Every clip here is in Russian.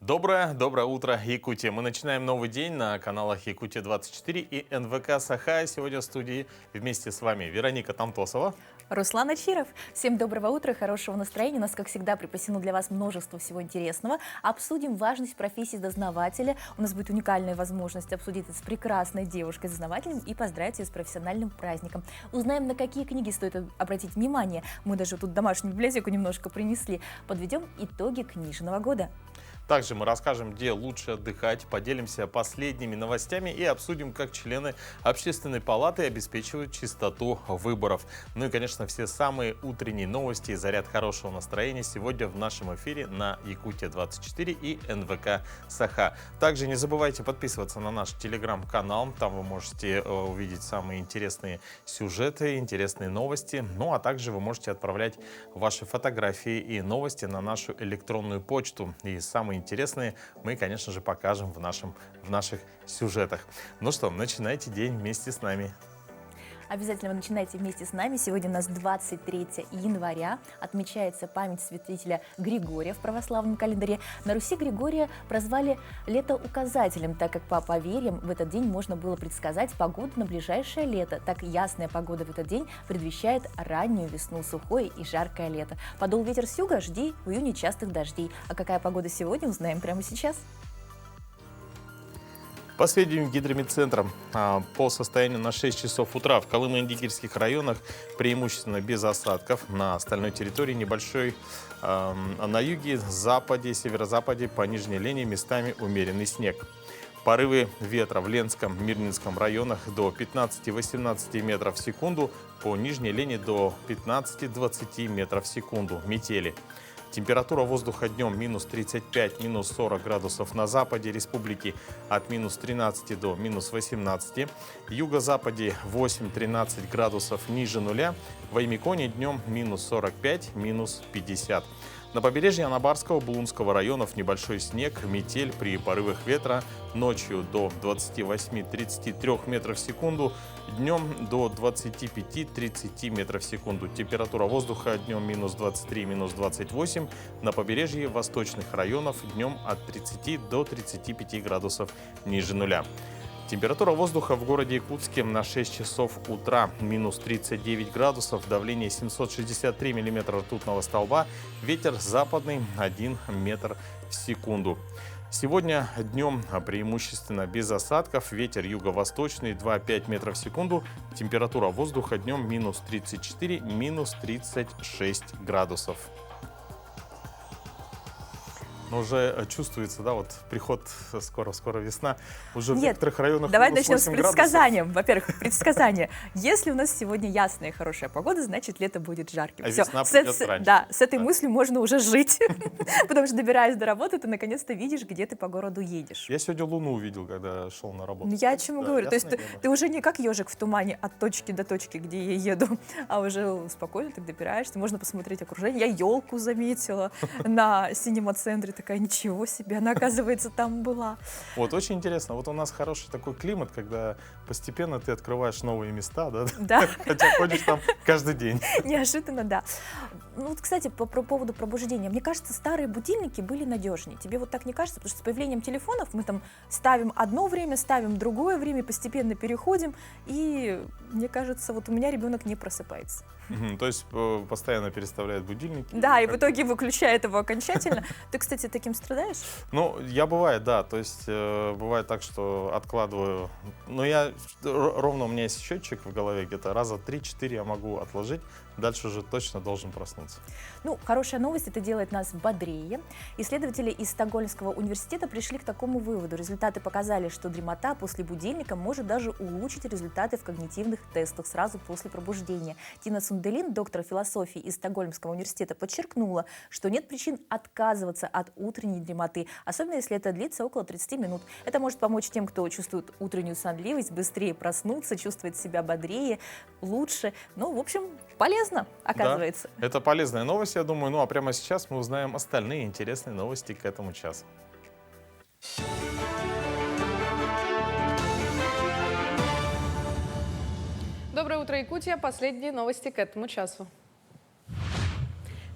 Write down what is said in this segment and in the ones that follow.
Доброе утро, Якутия. Мы начинаем новый день на каналах Якутия-24 и НВК Саха. Сегодня в студии вместе с вами Вероника Тамтосова. Руслан Ачиров. Всем доброго утра, хорошего настроения. У нас, как всегда, припасено для вас множество всего интересного. Обсудим важность профессии дознавателя. У нас будет уникальная возможность обсудить это с прекрасной девушкой-дознавателем и поздравить ее с профессиональным праздником. Узнаем, на какие книги стоит обратить внимание. Мы даже тут домашнюю библиотеку немножко принесли. Подведем итоги книжного года. Также мы расскажем, где лучше отдыхать, поделимся последними новостями и обсудим, как члены Общественной палаты обеспечивают чистоту выборов. Ну и, конечно, все самые утренние новости и заряд хорошего настроения сегодня в нашем эфире на Якутия-24 и НВК Саха. Также не забывайте подписываться на наш телеграм-канал, там вы можете увидеть самые интересные сюжеты, интересные новости. Ну а также вы можете отправлять ваши фотографии и новости на нашу электронную почту. И самые интересные мы, конечно же, покажем в наших сюжетах. Ну что, начинайте день вместе с нами. Обязательно вы начинайте вместе с нами. Сегодня у нас 23 января. Отмечается память святителя Григория в православном календаре. На Руси Григория прозвали летоуказателем, так как по поверьям в этот день можно было предсказать погоду на ближайшее лето. Так ясная погода в этот день предвещает раннюю весну, сухое и жаркое лето. Подул ветер с юга, жди в июне частых дождей. А какая погода сегодня, узнаем прямо сейчас. По сведениям Гидрометцентра, по состоянию на 6 часов утра в Колымо-Индигирских районах преимущественно без осадков. На остальной территории небольшой, на юге, западе, северо-западе по нижней линии местами умеренный снег. Порывы ветра в Ленском, Мирнинском районах до 15-18 метров в секунду, по нижней линии до 15-20 метров в секунду. Метели. Температура воздуха днем минус 35, минус 40 градусов на западе республики, от минус 13 до минус 18. В юго-западе 8-13 градусов ниже нуля. В Аймиконе днем минус 45, минус 50. На побережье Анабарского, Булунского районов небольшой снег, метель при порывах ветра, ночью до 28-33 метров в секунду, днем до 25-30 метров в секунду. Температура воздуха днем минус 23, минус 28, на побережье восточных районов днем от 30 до 35 градусов ниже нуля. Температура воздуха в городе Якутске на 6 часов утра минус 39 градусов, давление 763 миллиметра ртутного столба, ветер западный 1 метр в секунду. Сегодня днем преимущественно без осадков, ветер юго-восточный 2,5 метров в секунду, температура воздуха днем минус 34, минус 36 градусов. Но уже чувствуется, да, вот приход, скоро весна, уже в некоторых районах давай минус начнем 8 с предсказанием. градусов. Во-первых, предсказание. Если у нас сегодня ясная и хорошая погода, значит лето будет жарким. А Всё. весна придет раньше. Да, с этой мыслью можно уже жить, потому что, добираясь до работы, ты наконец-то видишь, где ты по городу едешь. Я сегодня Луну увидел, когда шел на работу. Ну, я о чем и Да, говорю. То есть ясное ты небо. уже не как ежик в тумане от точки до точки, где я еду, а уже спокойно ты добираешься. Можно посмотреть окружение. Я елку заметила на синема-центре. Такая, ничего себе, она, оказывается, там была. Вот, очень интересно. Вот у нас хороший такой климат, когда постепенно ты открываешь новые места, да? Да. Хотя ходишь там каждый день. Неожиданно, да. Ну вот, кстати, по поводу пробуждения. Мне кажется, старые будильники были надежнее. Тебе вот так не кажется? Потому что с появлением телефонов мы там ставим одно время, ставим другое время, постепенно переходим. И мне кажется, вот у меня ребенок не просыпается. То есть постоянно переставляет будильники. Да, и в итоге выключает его окончательно. Ты, кстати, таким страдаешь? Ну, я бывает, да. То есть бывает так, что откладываю. Но я ровно у меня есть счетчик в голове, где-то раза 3-4 я могу отложить. Дальше уже точно должен проснуться. Ну, хорошая новость, это делает нас бодрее. Исследователи из Стокгольмского университета пришли к такому выводу. Результаты показали, что дремота после будильника может даже улучшить результаты в когнитивных тестах сразу после пробуждения. Тина Сунделин, доктор философии из Стокгольмского университета, подчеркнула, что нет причин отказываться от утренней дремоты, особенно если это длится около 30 минут. Это может помочь тем, кто чувствует утреннюю сонливость, быстрее проснуться, чувствует себя бодрее, лучше. Ну, в общем, полезно, оказывается. Да, это полезная новость, я думаю. Ну а прямо сейчас мы узнаем остальные интересные новости к этому часу. Доброе утро, Якутия. Последние новости к этому часу.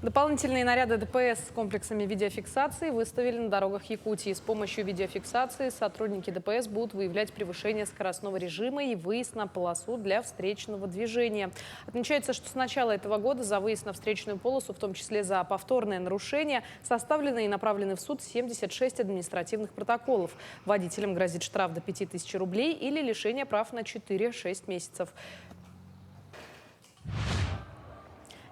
Дополнительные наряды ДПС с комплексами видеофиксации выставили на дорогах Якутии. С помощью видеофиксации сотрудники ДПС будут выявлять превышение скоростного режима и выезд на полосу для встречного движения. Отмечается, что с начала этого года за выезд на встречную полосу, в том числе за повторное нарушение, составлены и направлены в суд 76 административных протоколов. Водителям грозит штраф до 5000 рублей или лишение прав на 4-6 месяцев.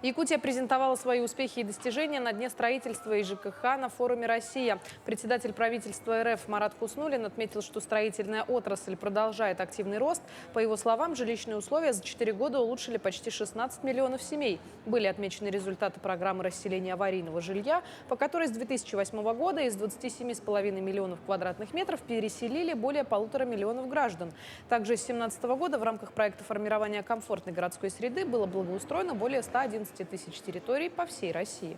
Якутия презентовала свои успехи и достижения на Дне строительства и ЖКХ на форуме «Россия». Председатель правительства РФ Марат Хуснуллин отметил, что строительная отрасль продолжает активный рост. По его словам, жилищные условия за 4 года улучшили почти 16 миллионов семей. Были отмечены результаты программы расселения аварийного жилья, по которой с 2008 года из 27,5 миллионов квадратных метров переселили более 1,5 миллионов граждан. Также с 2017 года в рамках проекта формирования комфортной городской среды было благоустроено более 111 тысяч территорий по всей России.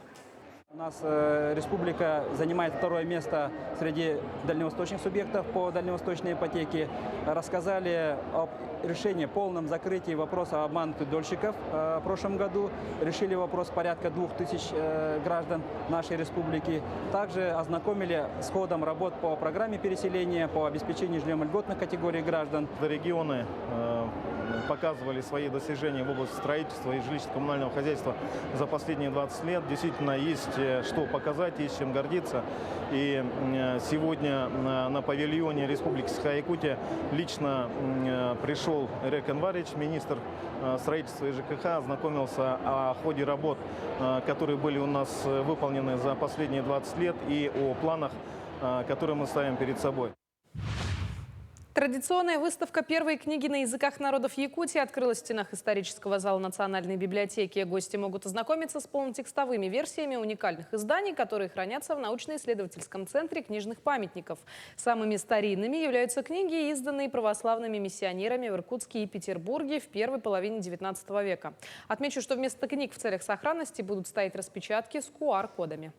У нас республика занимает второе место среди дальневосточных субъектов по дальневосточной ипотеке. Рассказали о решении, полном закрытии вопроса обманутых дольщиков в прошлом году. Решили вопрос порядка 2000 граждан нашей республики. Также ознакомили с ходом работ по программе переселения, по обеспечению жильем льготных категорий граждан. Регионы показывали свои достижения в области строительства и жилищно-коммунального хозяйства за последние 20 лет. Действительно, есть что показать, есть чем гордиться. И сегодня на павильоне Республики Саха-Якутия лично пришел Эрек Энварич, министр строительства и ЖКХ, ознакомился о ходе работ, которые были у нас выполнены за последние 20 лет, и о планах, которые мы ставим перед собой. Традиционная выставка первой книги на языках народов Якутии открылась в стенах исторического зала Национальной библиотеки. Гости могут ознакомиться с полнотекстовыми версиями уникальных изданий, которые хранятся в научно-исследовательском центре книжных памятников. Самыми старинными являются книги, изданные православными миссионерами в Иркутске и Петербурге в первой половине XIX века. Отмечу, что вместо книг в целях сохранности будут стоять распечатки с QR-кодами.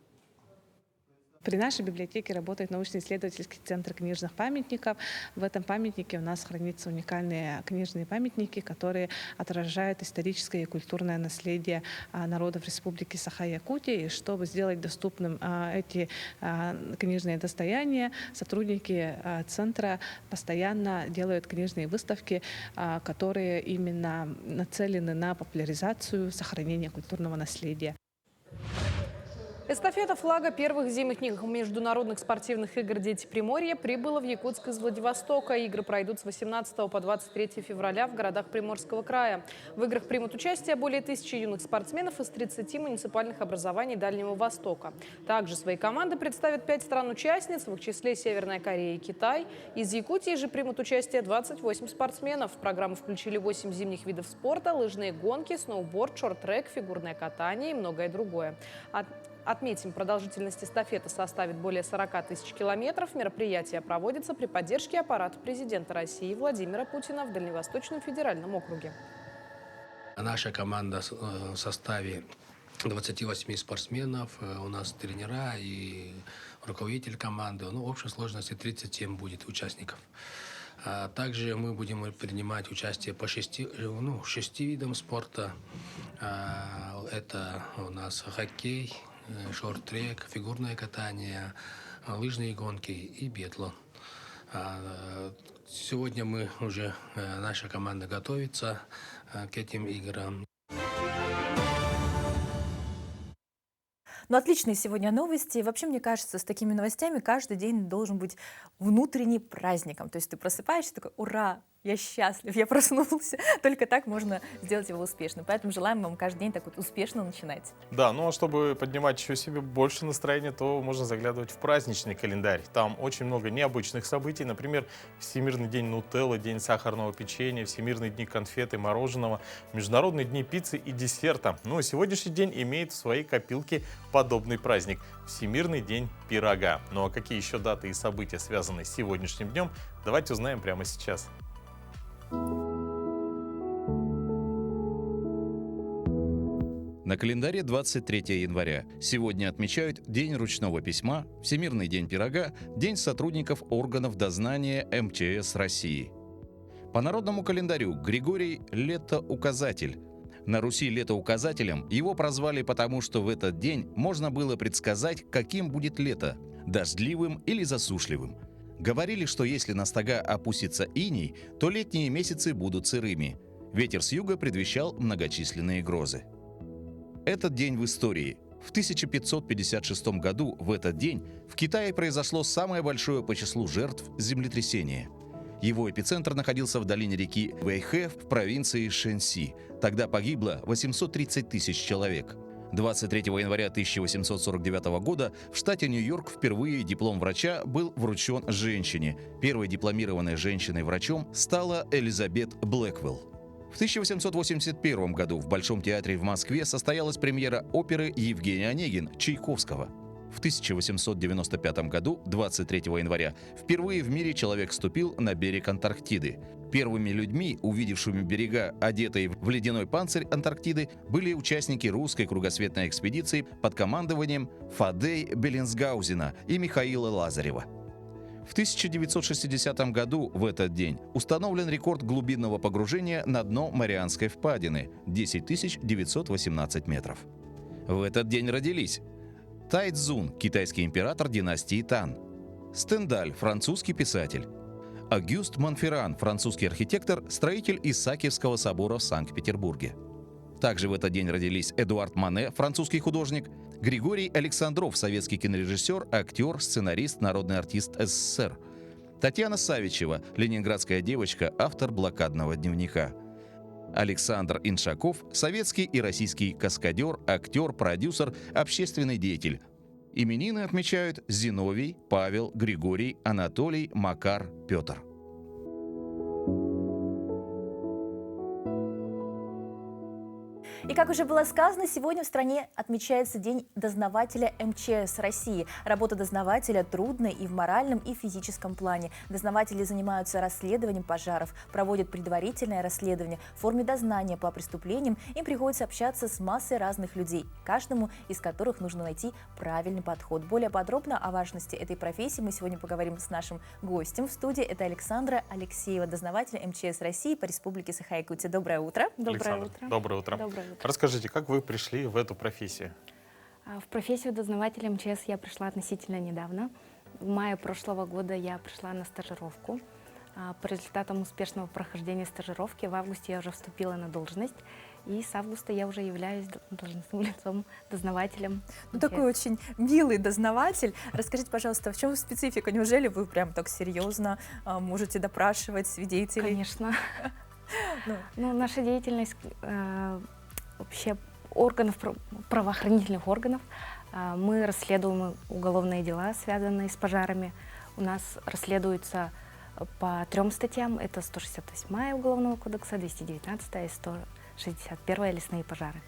При нашей библиотеке работает научно-исследовательский центр книжных памятников. В этом памятнике у нас хранятся уникальные книжные памятники, которые отражают историческое и культурное наследие народов Республики Саха-Якутия. И чтобы сделать доступным эти книжные достояния, сотрудники центра постоянно делают книжные выставки, которые именно нацелены на популяризацию, сохранение культурного наследия. Эстафета флага первых зимних международных спортивных игр «Дети Приморья» прибыла в Якутск из Владивостока. Игры пройдут с 18 по 23 февраля в городах Приморского края. В играх примут участие более 1000 юных спортсменов из 30 муниципальных образований Дальнего Востока. Также свои команды представят 5 стран-участниц, в их числе Северная Корея и Китай. Из Якутии же примут участие 28 спортсменов. В программу включили 8 зимних видов спорта, лыжные гонки, сноуборд, шорт-трек, фигурное катание и многое другое. Отметим, продолжительность эстафеты составит более 40 тысяч километров. Мероприятие проводится при поддержке аппарата президента России Владимира Путина в Дальневосточном федеральном округе. Наша команда в составе 28 спортсменов. У нас тренера и руководитель команды. В общей сложности 37 будет участников. Также мы будем принимать участие по 6 видам спорта. Это у нас хоккей, шорт-трек, фигурное катание, лыжные гонки и биатлон. Сегодня наша команда готовится к этим играм. Ну, отличные сегодня новости. И вообще, мне кажется, с такими новостями каждый день должен быть внутренне праздником. То есть ты просыпаешься такой: ура, я счастлив, я проснулся. Только так можно сделать его успешным. Поэтому желаем вам каждый день так вот успешно начинать. Да, ну а чтобы поднимать еще себе больше настроения, то можно заглядывать в праздничный календарь. Там очень много необычных событий. Например, Всемирный день нутеллы, День сахарного печенья, Всемирные дни конфет и мороженого, Международные дни пиццы и десерта. Ну а сегодняшний день имеет в своей копилке подобный праздник – Всемирный день пирога. Ну а какие еще даты и события связаны с сегодняшним днем, давайте узнаем прямо сейчас. На календаре 23 января. Сегодня отмечают День ручного письма, Всемирный день пирога, День сотрудников органов дознания МЧС России. По народному календарю Григорий – летоуказатель. На Руси летоуказателем его прозвали потому, что в этот день можно было предсказать, каким будет лето – дождливым или засушливым. Говорили, что если на стога опустится иней, то летние месяцы будут сырыми. Ветер с юга предвещал многочисленные грозы. Этот день в истории. В 1556 году в этот день в Китае произошло самое большое по числу жертв землетрясение. Его эпицентр находился в долине реки Вэйхэ в провинции Шэньси. Тогда погибло 830 тысяч человек. 23 января 1849 года в штате Нью-Йорк впервые диплом врача был вручен женщине. Первой дипломированной женщиной-врачом стала Элизабет Блэквелл. В 1881 году в Большом театре в Москве состоялась премьера оперы «Евгений Онегин» Чайковского. В 1895 году, 23 января, впервые в мире человек ступил на берег Антарктиды. Первыми людьми, увидевшими берега, одетые в ледяной панцирь Антарктиды, были участники русской кругосветной экспедиции под командованием Фадей Беллинсгаузена и Михаила Лазарева. В 1960 году в этот день установлен рекорд глубинного погружения на дно Марианской впадины – 10 918 метров. В этот день родились Тайцзун, китайский император династии Тан; Стендаль, французский писатель; Огюст Монферран, французский архитектор, строитель Исаакиевского собора в Санкт-Петербурге. Также в этот день родились Эдуард Мане, французский художник; Григорий Александров, советский кинорежиссер, актер, сценарист, народный артист СССР; Татьяна Савичева, ленинградская девочка, автор «Блокадного дневника». Александр Иншаков, советский и российский каскадер, актер, продюсер, общественный деятель. Именины отмечают Зиновий, Павел, Григорий, Анатолий, Макар, Петр. И как уже было сказано, сегодня в стране отмечается День дознавателя МЧС России. Работа дознавателя трудная и в моральном, и в физическом плане. Дознаватели занимаются расследованием пожаров, проводят предварительное расследование. В форме дознания по преступлениям им приходится общаться с массой разных людей, каждому из которых нужно найти правильный подход. Более подробно о важности этой профессии мы сегодня поговорим с нашим гостем в студии. Это Александра Алексеева, дознаватель МЧС России по Республике Саха-Якутия. Доброе утро. Доброе утро. Доброе утро. Доброе утро. Расскажите, как вы пришли в эту профессию? В профессию дознавателя МЧС я пришла относительно недавно. В мае прошлого года я пришла на стажировку. По результатам успешного прохождения стажировки в августе я уже вступила на должность. И с августа я уже являюсь должностным лицом, дознавателем. Ну, такой очень милый дознаватель. Расскажите, пожалуйста, в чем специфика? Неужели вы прям так серьезно можете допрашивать свидетелей? Конечно. Ну, наша деятельность вообще органов, правоохранительных органов. Мы расследуем уголовные дела, связанные с пожарами. У нас расследуются по 3 статьям. Это 168 Уголовного кодекса, 219 и 161 лесные пожары.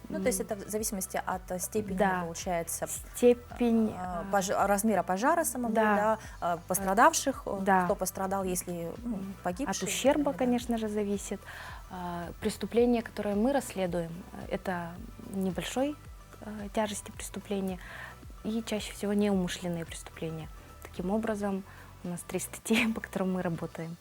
Ну, то есть это в зависимости от степени, да, получается, степень размера пожара самого, да, пострадавших, да, кто пострадал, если погибший. От ущерба, да, конечно же, зависит. Преступления, которые мы расследуем, это небольшой тяжести преступления и чаще всего неумышленные преступления. Таким образом, у нас 3 статьи, по которым мы работаем.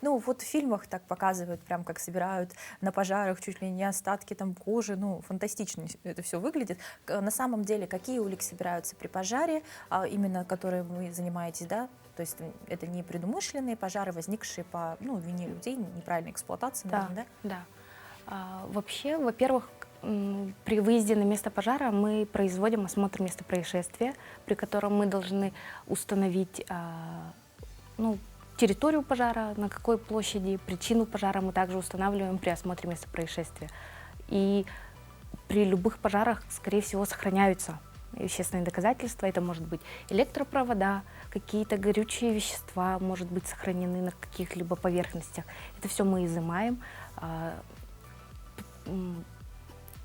Ну, вот в фильмах так показывают, прям как собирают на пожарах чуть ли не остатки там кожи, ну, фантастично это все выглядит. На самом деле, какие улики собираются при пожаре, именно которые вы занимаетесь, да? То есть это не предумышленные пожары, возникшие по вине людей, неправильной эксплуатации, наверное, да? Да. Вообще, во-первых, при выезде на место пожара мы производим осмотр места происшествия, при котором мы должны установить территорию пожара, на какой площади, причину пожара мы также устанавливаем при осмотре места происшествия. И при любых пожарах, скорее всего, сохраняются вещественные доказательства. Это может быть электропровода, какие-то горючие вещества, может быть, сохранены на каких-либо поверхностях. Это все мы изымаем,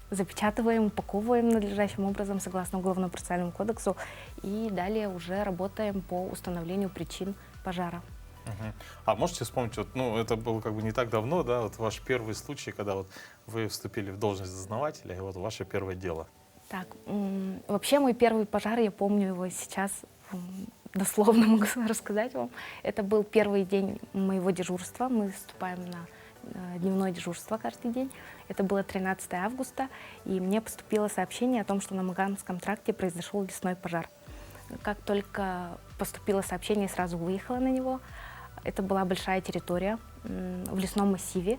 запечатываем, упаковываем надлежащим образом согласно Уголовно-процессуальному кодексу и далее уже работаем по установлению причин пожара. А можете вспомнить, это было как бы не так давно, да, вот ваш первый случай, когда вот вы вступили в должность дознавателя, и вот ваше первое дело? Так, вообще мой первый пожар, я помню его сейчас, дословно могу рассказать вам. Это был первый день моего дежурства, мы вступаем на дневное дежурство каждый день. Это было 13 августа, и мне поступило сообщение о том, что на Маганском тракте произошел лесной пожар. Как только поступило сообщение, сразу выехала на него. Это была большая территория в лесном массиве.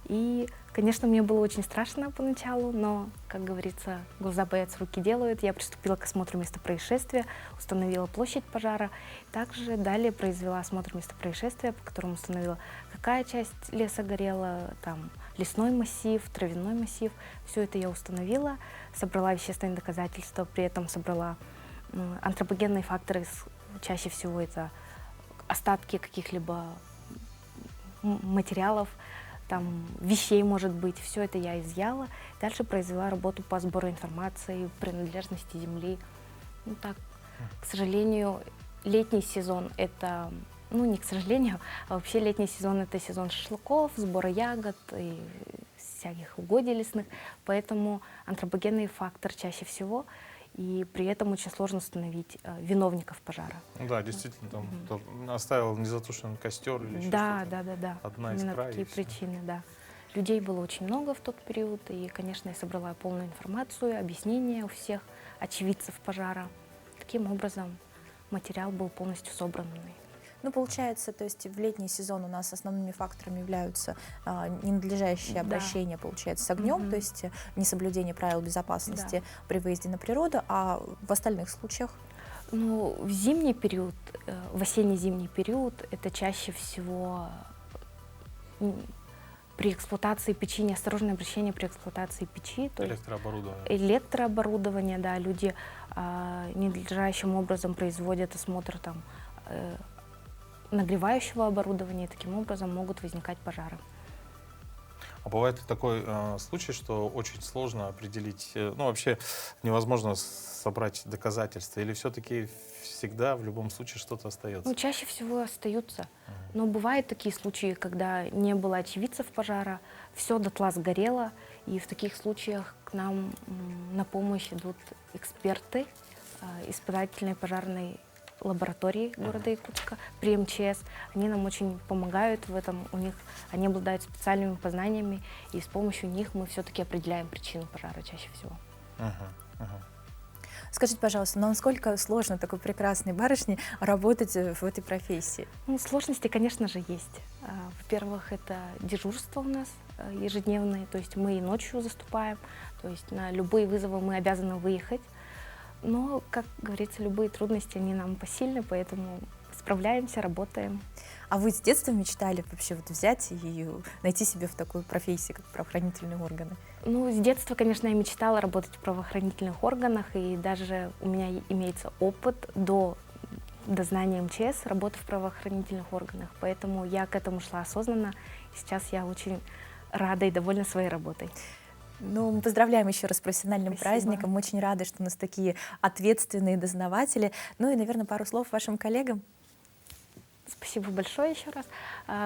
И, конечно, мне было очень страшно поначалу, но, как говорится, глаза боятся, руки делают. Я приступила к осмотру места происшествия, установила площадь пожара. Также далее произвела осмотр места происшествия, по которому установила, какая часть леса горела, там, лесной массив, травяной массив. Все это я установила, собрала вещественные доказательства, при этом собрала антропогенные факторы, чаще всего это остатки каких-либо материалов, там, вещей, может быть, все это я изъяла. Дальше произвела работу по сбору информации, принадлежности земли. Ну, так, к сожалению, летний сезон — это, ну, не к сожалению, а вообще летний сезон — это сезон шашлыков, сбора ягод и всяких угодий лесных, поэтому антропогенный фактор чаще всего, и при этом очень сложно установить виновников пожара. Ну да, действительно, там кто оставил незатушенный костер или еще Да, что-то. да. Одна из Именно край, такие и всё. причины, да. Людей было очень много в тот период, и, конечно, я собрала полную информацию, объяснения у всех очевидцев пожара. Таким образом, материал был полностью собран мной. Ну, получается, то есть в летний сезон у нас основными факторами являются ненадлежащее Да. обращение, получается, с огнем, Мгм. то есть несоблюдение правил безопасности при выезде на природу, а в остальных случаях? Ну, в зимний период, в осенне-зимний период, это чаще всего при эксплуатации печи, неосторожное обращение при эксплуатации печи, то есть Электрооборудование. электрооборудование, да, люди ненадлежащим образом производят осмотр там, нагревающего оборудования, и таким образом могут возникать пожары. А бывает ли такой случай, что очень сложно определить, ну вообще невозможно собрать доказательства, или все-таки всегда в любом случае что-то остается? Ну, чаще всего остаются. Но бывают такие случаи, когда не было очевидцев пожара, все дотла сгорело, и в таких случаях к нам на помощь идут эксперты испытательной пожарной лаборатории города Якутска при МЧС. Они нам очень помогают в этом. Они обладают специальными познаниями, и с помощью них мы все-таки определяем причину пожара чаще всего. Скажите, пожалуйста, ну, насколько сложно такой прекрасной барышне работать в этой профессии? Ну, сложности, конечно же, есть. Во-первых, это дежурство у нас ежедневное, то есть мы и ночью заступаем, то есть на любые вызовы мы обязаны выехать. Но, как говорится, любые трудности, они нам посильны, поэтому справляемся, работаем. А вы с детства мечтали вообще вот взять и найти себе в такой профессии, как правоохранительные органы? Ну, с детства, конечно, я мечтала работать в правоохранительных органах, и даже у меня имеется опыт до знания МЧС, работы в правоохранительных органах, поэтому я к этому шла осознанно, и сейчас я очень рада и довольна своей работой. Ну, мы поздравляем еще раз с профессиональным Спасибо. праздником. Мы очень рады, что у нас такие ответственные дознаватели. Ну и, наверное, пару слов вашим коллегам. Спасибо большое еще раз.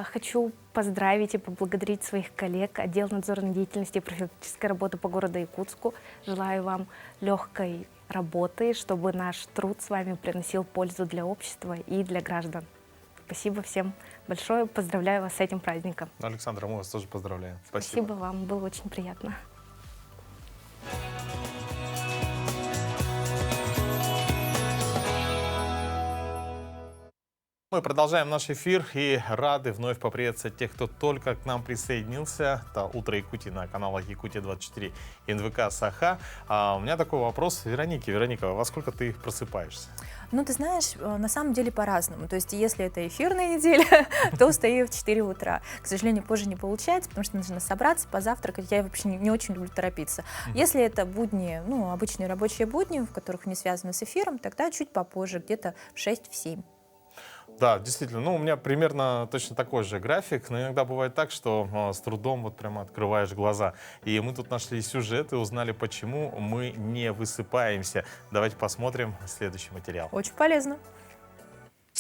Хочу поздравить и поблагодарить своих коллег, отдел надзорной деятельности и профилактической работы по городу Якутску. Желаю вам легкой работы, чтобы наш труд с вами приносил пользу для общества и для граждан. Спасибо всем большое. Поздравляю вас с этим праздником. Александра, мы вас тоже поздравляем. Спасибо вам, было очень приятно. Мы продолжаем наш эфир и рады вновь поприветствовать тех, кто только к нам присоединился. Это «Утро Якутии» на каналах Якутия-24 и НВК Саха. У меня такой вопрос Веронике. Вероника, во сколько ты просыпаешься? Ну, ты знаешь, на самом деле по-разному. То есть, если это эфирная неделя, то встаю в 4 утра. К сожалению, позже не получается, потому что нужно собраться, позавтракать. Я вообще не очень люблю торопиться. Если это будни, ну, обычные рабочие будни, в которых не связаны с эфиром, тогда чуть попозже, где-то в 6-7. Да, действительно, ну, у меня примерно точно такой же график, но иногда бывает так, что с трудом вот прямо открываешь глаза. И мы тут нашли сюжет и узнали, почему мы не высыпаемся. Давайте посмотрим следующий материал. Очень полезно.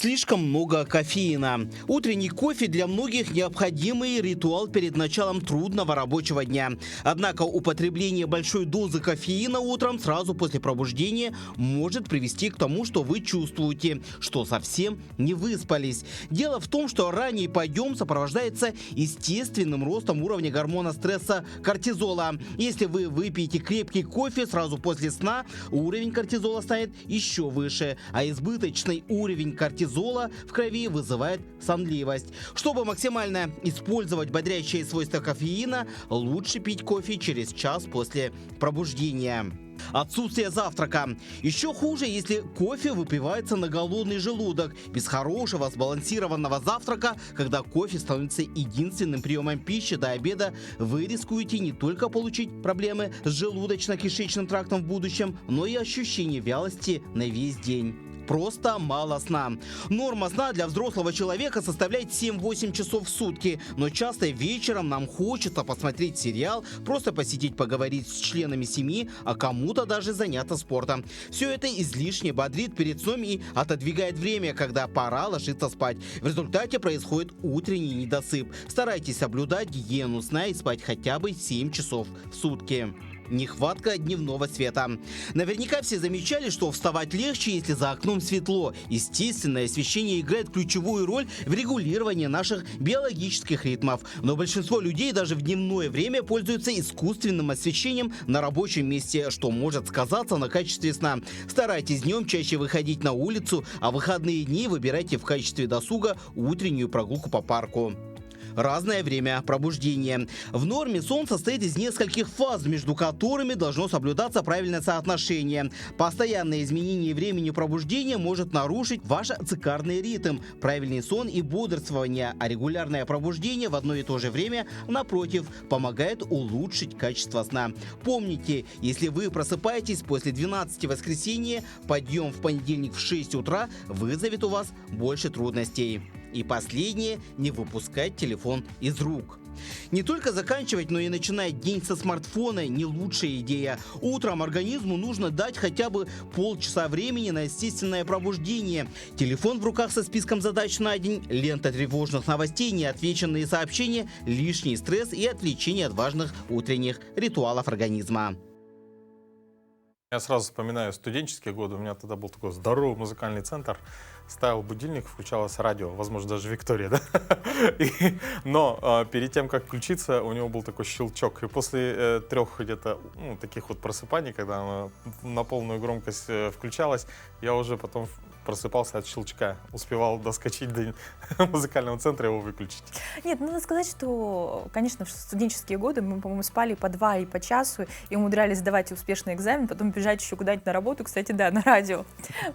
Слишком много кофеина. Утренний кофе для многих необходимый ритуал перед началом трудного рабочего дня. Однако употребление большой дозы кофеина утром сразу после пробуждения может привести к тому, что вы чувствуете, что совсем не выспались. Дело в том, что ранний подъем сопровождается естественным ростом уровня гормона стресса кортизола. Если вы выпьете крепкий кофе сразу после сна, уровень кортизола станет еще выше, а избыточный уровень кортизола в крови вызывает сонливость. Чтобы максимально использовать бодрящие свойства кофеина, лучше пить кофе через час после пробуждения. Отсутствие завтрака. Еще хуже, если кофе выпивается на голодный желудок. Без хорошего сбалансированного завтрака, когда кофе становится единственным приемом пищи до обеда, вы рискуете не только получить проблемы с желудочно-кишечным трактом в будущем, но и ощущение вялости на весь день. Просто мало сна. Норма сна для взрослого человека составляет 7-8 часов в сутки, но часто вечером нам хочется посмотреть сериал, просто посидеть, поговорить с членами семьи, а кому-то даже заняться спортом. Все это излишне бодрит перед сном и отодвигает время, когда пора ложиться спать. В результате происходит утренний недосып. Старайтесь соблюдать гигиену сна и спать хотя бы 7 часов в сутки. Нехватка дневного света. Наверняка все замечали, что вставать легче, если за окном светло. Естественное освещение играет ключевую роль в регулировании наших биологических ритмов. Но большинство людей даже в дневное время пользуются искусственным освещением на рабочем месте, что может сказаться на качестве сна. Старайтесь днем чаще выходить на улицу, а в выходные дни выбирайте в качестве досуга утреннюю прогулку по парку. Разное время пробуждения. В норме сон состоит из нескольких фаз, между которыми должно соблюдаться правильное соотношение. Постоянное изменение времени пробуждения может нарушить ваш циркадный ритм. Правильный сон и бодрствование, а регулярное пробуждение в одно и то же время, напротив, помогает улучшить качество сна. Помните, если вы просыпаетесь после 12 воскресенья, подъем в понедельник в 6 утра вызовет у вас больше трудностей. И последнее – не выпускать телефон из рук. Не только заканчивать, но и начинать день со смартфона – не лучшая идея. Утром организму нужно дать хотя бы полчаса времени на естественное пробуждение. Телефон в руках со списком задач на день, лента тревожных новостей, неотвеченные сообщения, лишний стресс и отвлечение от важных утренних ритуалов организма. Я сразу вспоминаю студенческие годы. У меня тогда был такой здоровый музыкальный центр. Ставил будильник, включалось радио, возможно, даже Виктория, да? Но перед тем, как включиться, у него был такой щелчок. И после 3 где-то таких вот просыпаний, когда она на полную громкость включалась, я уже потом просыпался от щелчка. Успевал доскочить до музыкального центра и его выключить. Нет, надо сказать, что, конечно, в студенческие годы мы, по-моему, спали по 2 и по часу и умудрялись сдавать успешный экзамен, потом бежать еще куда-нибудь на работу, кстати, да, на радио.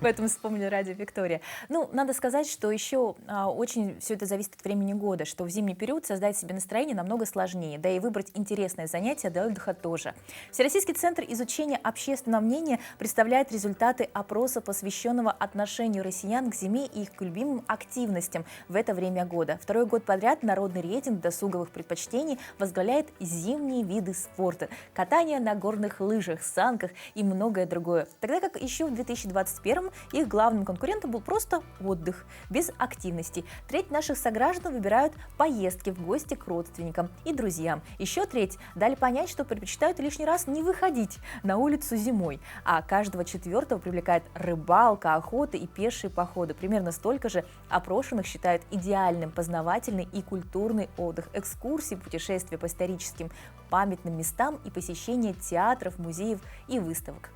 Поэтому вспомнили радио Виктория. Ну, надо сказать, что еще очень все это зависит от времени года, что в зимний период создать себе настроение намного сложнее, да и выбрать интересное занятие для отдыха тоже. Всероссийский центр изучения общественного мнения представляет результаты опроса, посвященного отношению россиян к зиме и их любимым активностям в это время года. 2-й год подряд народный рейтинг досуговых предпочтений возглавляет зимние виды спорта, катание на горных лыжах, санках и многое другое. Тогда как еще в 2021 их главным конкурентом был просто отдых, без активностей. Треть наших сограждан выбирают поездки в гости к родственникам и друзьям. Еще треть дали понять, что предпочитают лишний раз не выходить на улицу зимой. А каждого 4-го привлекает рыбалка, охота и пешие походы. Примерно столько же опрошенных считают идеальным познавательный и культурный отдых, экскурсии, путешествия по историческим памятным местам и посещение театров, музеев и выставок.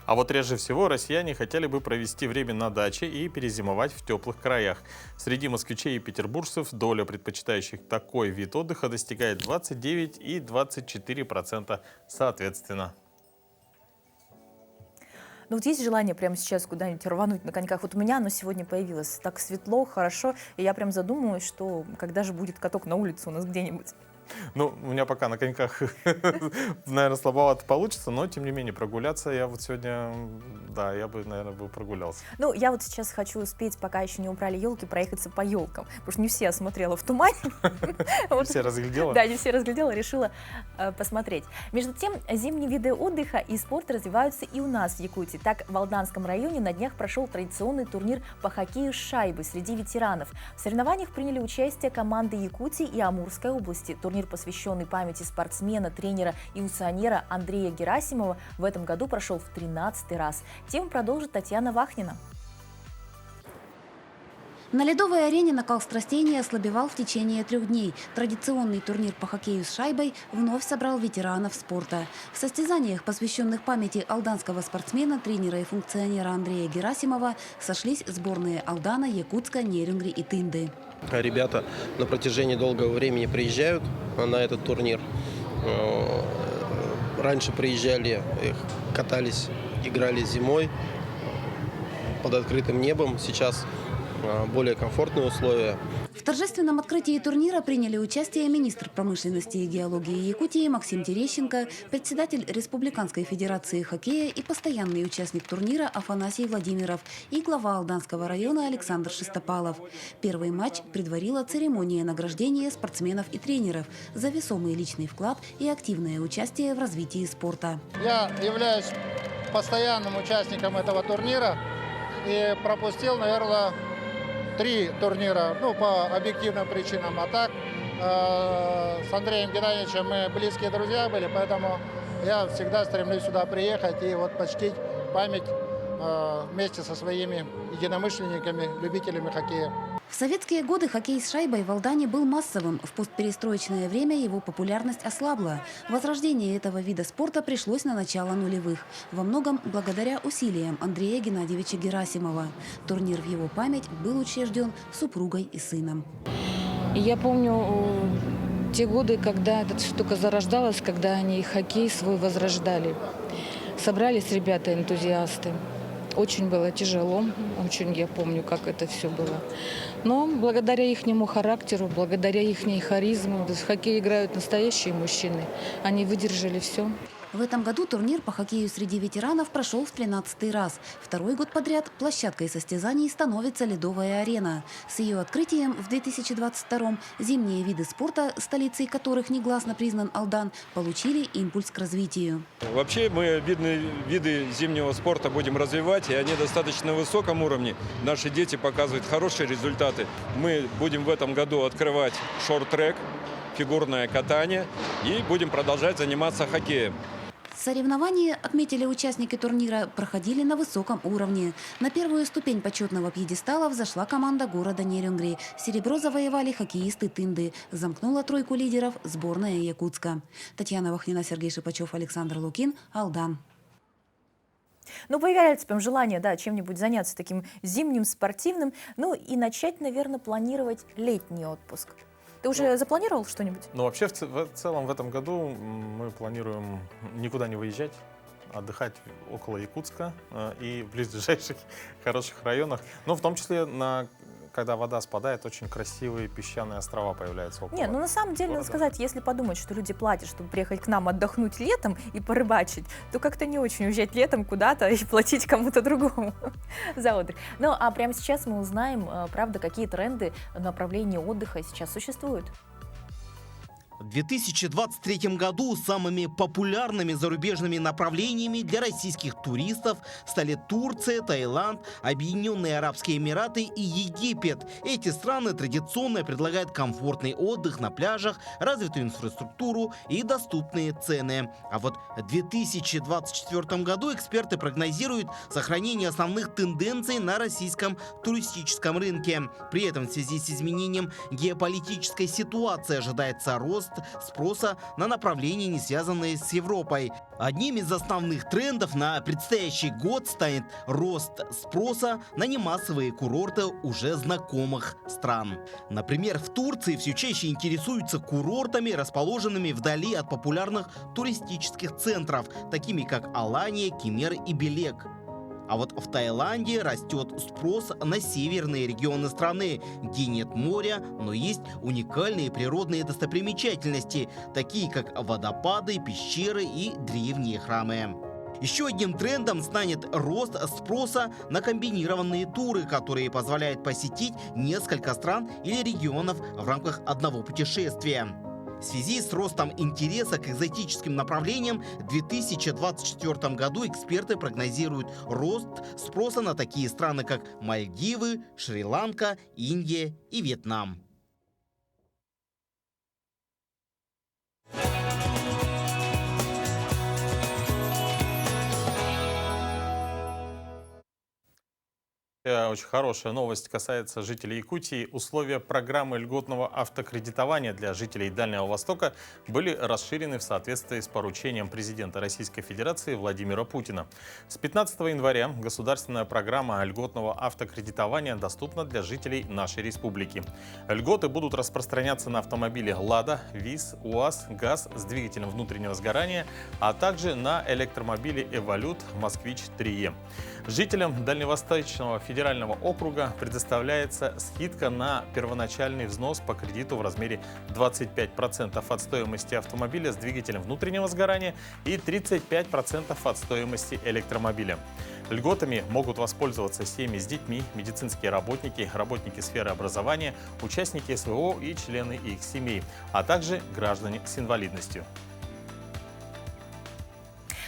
А вот реже всего россияне хотели бы провести время на даче и перезимовать в теплых краях. Среди москвичей и петербуржцев доля предпочитающих такой вид отдыха достигает 29 и 24% соответственно. Ну вот есть желание прямо сейчас куда-нибудь рвануть на коньках. Вот у меня оно сегодня появилось. Так светло, хорошо. И я прям задумалась, что когда же будет каток на улице у нас где-нибудь. Ну, у меня пока на коньках, наверное, слабовато получится, но, тем не менее, прогуляться я вот сегодня, да, я бы, наверное, прогулялся. Ну, я вот сейчас хочу успеть, пока еще не убрали елки, проехаться по елкам, потому что не все осмотрела в тумане. Не все разглядела? Да, не все разглядела, решила посмотреть. Между тем, зимние виды отдыха и спорта развиваются и у нас в Якутии. Так, в Алданском районе на днях прошел традиционный турнир по хоккею с шайбой среди ветеранов. В соревнованиях приняли участие команды Якутии и Амурской области. Турнир, посвященный памяти спортсмена, тренера и унционера Андрея Герасимова, в этом году прошел в 13-й раз. Тему продолжит Татьяна Вахнина. На ледовой арене накал страстей не ослабевал в течение 3 дней. Традиционный турнир по хоккею с шайбой вновь собрал ветеранов спорта. В состязаниях, посвященных памяти алданского спортсмена, тренера и функционера Андрея Герасимова, сошлись сборные Алдана, Якутска, Нерюнгри и Тынды. Ребята на протяжении долгого времени приезжают на этот турнир. Раньше приезжали, катались, играли зимой под открытым небом. Сейчас более комфортные условия. В торжественном открытии турнира приняли участие министр промышленности и геологии Якутии Максим Терещенко, председатель Республиканской федерации хоккея и постоянный участник турнира Афанасий Владимиров и глава Алданского района Александр Шестопалов. Первый матч предварила церемония награждения спортсменов и тренеров за весомый личный вклад и активное участие в развитии спорта. Я являюсь постоянным участником этого турнира и пропустил, наверное, 3 турнира, ну, по объективным причинам. А так, с Андреем Геннадьевичем мы близкие друзья были, поэтому я всегда стремлюсь сюда приехать и вот почтить память вместе со своими единомышленниками, любителями хоккея. В советские годы хоккей с шайбой в Алдане был массовым. В постперестроечное время его популярность ослабла. Возрождение этого вида спорта пришлось на начало нулевых. Во многом благодаря усилиям Андрея Геннадьевича Герасимова. Турнир в его память был учрежден супругой и сыном. Я помню те годы, когда эта штука зарождалась, когда они хоккей свой возрождали. Собрались ребята-энтузиасты. Очень было тяжело, очень я помню, как это все было. Но благодаря ихнему характеру, благодаря ихней харизме, в хоккей играют настоящие мужчины. Они выдержали все. В этом году турнир по хоккею среди ветеранов прошел в 13-й раз. Второй год подряд площадкой состязаний становится ледовая арена. С ее открытием в 2022-м зимние виды спорта, столицей которых негласно признан Алдан, получили импульс к развитию. Вообще мы виды зимнего спорта будем развивать, и они достаточно на высоком уровне. Наши дети показывают хорошие результаты. Мы будем в этом году открывать шорт-трек, фигурное катание и будем продолжать заниматься хоккеем. Соревнования, отметили участники турнира, проходили на высоком уровне. На первую ступень почетного пьедестала взошла команда города Нерюнгри. Серебро завоевали хоккеисты Тынды. Замкнула тройку лидеров сборная Якутска. Татьяна Вахнина, Сергей Шипачев, Александр Лукин, Алдан. Ну, появляется прям желание, да, чем-нибудь заняться таким зимним, спортивным. Ну, и начать, наверное, планировать летний отпуск. Ты уже запланировал что-нибудь? Ну, вообще, в целом, в этом году мы планируем никуда не выезжать, отдыхать около Якутска и в близлежащих хороших районах. Но в том числе, когда вода спадает, очень красивые песчаные острова появляются около. Не, ну на самом деле, надо сказать, если подумать, что люди платят, чтобы приехать к нам отдохнуть летом и порыбачить, то как-то не очень уезжать летом куда-то и платить кому-то другому за отдых. Ну, а прямо сейчас мы узнаем, правда, какие тренды направления отдыха сейчас существуют. В 2023 году самыми популярными зарубежными направлениями для российских туристов стали Турция, Таиланд, Объединенные Арабские Эмираты и Египет. Эти страны традиционно предлагают комфортный отдых на пляжах, развитую инфраструктуру и доступные цены. А вот в 2024 году эксперты прогнозируют сохранение основных тенденций на российском туристическом рынке. При этом в связи с изменением геополитической ситуации ожидается рост спроса на направления, не связанные с Европой. Одним из основных трендов на предстоящий год станет рост спроса на немассовые курорты уже знакомых стран. Например, в Турции все чаще интересуются курортами, расположенными вдали от популярных туристических центров, такими как Алания, Кемер и Белек. А вот в Таиланде растет спрос на северные регионы страны, где нет моря, но есть уникальные природные достопримечательности, такие как водопады, пещеры и древние храмы. Еще одним трендом станет рост спроса на комбинированные туры, которые позволяют посетить несколько стран или регионов в рамках одного путешествия. В связи с ростом интереса к экзотическим направлениям в 2024 году эксперты прогнозируют рост спроса на такие страны, как Мальдивы, Шри-Ланка, Индия и Вьетнам. Очень хорошая новость касается жителей Якутии. Условия программы льготного автокредитования для жителей Дальнего Востока были расширены в соответствии с поручением президента Российской Федерации Владимира Путина. С 15 января государственная программа льготного автокредитования доступна для жителей нашей республики. Льготы будут распространяться на автомобили «Лада», ВИЗ, УАЗ, ГАЗ с двигателем внутреннего сгорания, а также на электромобили «Эволют», «Москвич-3Е». Жителям Дальневосточного федерального округа предоставляется скидка на первоначальный взнос по кредиту в размере 25% от стоимости автомобиля с двигателем внутреннего сгорания и 35% от стоимости электромобиля. Льготами могут воспользоваться семьи с детьми, медицинские работники, работники сферы образования, участники СВО и члены их семей, а также граждане с инвалидностью.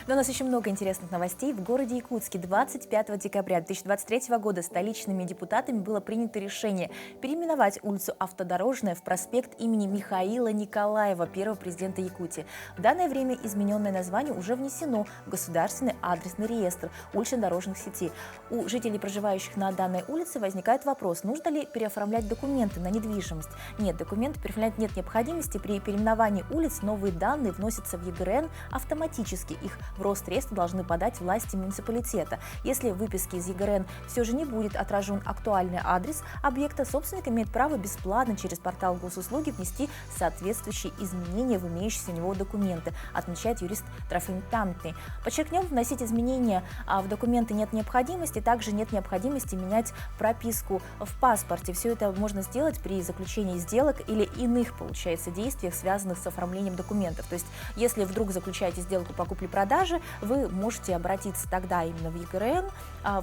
Но у нас еще много интересных новостей. В городе Якутске 25 декабря 2023 года столичными депутатами было принято решение переименовать улицу Автодорожная в проспект имени Михаила Николаева, первого президента Якутии. В данное время измененное название уже внесено в Государственный адресный реестр улично-дорожных сетей. У жителей, проживающих на данной улице, возникает вопрос, нужно ли переоформлять документы на недвижимость. Нет, документы переоформлять нет необходимости. При переименовании улиц новые данные вносятся в ЕГРН автоматически. Их в Росреестр должны подать власти муниципалитета. Если в выписке из ЕГРН все же не будет отражен актуальный адрес объекта, собственник имеет право бесплатно через портал госуслуги внести соответствующие изменения в имеющиеся у него документы, отмечает юрист Трофим Тамтный. Подчеркнем, вносить изменения в документы нет необходимости, также нет необходимости менять прописку в паспорте. Все это можно сделать при заключении сделок или иных, получается, действиях, связанных с оформлением документов. То есть, если вдруг заключаете сделку по купле-продаже, вы можете обратиться тогда именно в ЕГРН,